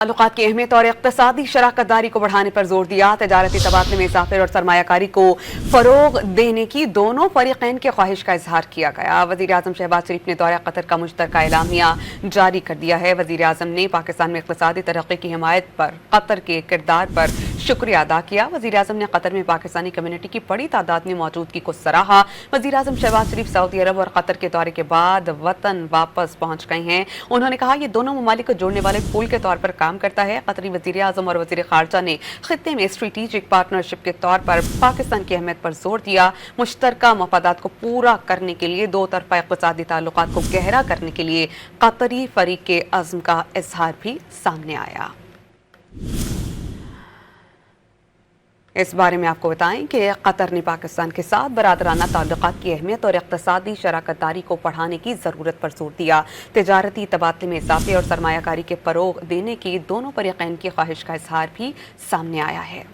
ताल्लुकात की अहमियत और इक़्तिसादी शराकत दारी को बढ़ाने पर जोर दिया। तजारती तबादले में इजाफे और सरमायाकारी को फरोग देने की दोनों फरीक़ैन की ख्वाहिश का इजहार किया गया। वज़ीर आज़म शहबाज शरीफ ने दौरा कतर का मुश्तरका एलामिया जारी कर दिया है। वज़ीर आज़म ने पाकिस्तान में इक़्तिसादी तरक्की की हिमायत पर कतर के किरदार पर शुक्रिया अदा किया। वज़ीर आज़म ने कतर में पाकिस्तानी कम्युनिटी की बड़ी तादाद में मौजूदगी को सराहा। वज़ीर आज़म शहबाज शरीफ सऊदी अरब और कतर के दौरे के बाद वतन वापस पहुँच गए हैं। उन्होंने कहा ये दोनों ममालिक को जोड़ने वाले पुल के तौर पर काम करता है। कतरी वज़ीर आज़म और वज़ीर ख़ारजा ने खित्ते में स्ट्रेटेजिक पार्टनरशिप के तौर पर पाकिस्तान की अहमियत पर जोर दिया। मुश्तरका मफादात को पूरा करने के लिए दो तरफ़ा इक़्तिसादी ताल्लुकात को गहरा करने के लिए कतरी फ़रीक़ के अज़्म का इज़हार भी सामने आया। इस बारे में आपको बताएं कि कतर ने पाकिस्तान के साथ बरादराना ताल्लुकात की अहमियत और इक़्तिसादी शराकत दारी को बढ़ाने की ज़रूरत पर जोर दिया। तजारती तबादले में इजाफे और सरमायाकारी के फ़रोग़ देने की दोनों फरीक़ैन की ख्वाहिश का इजहार भी सामने आया है।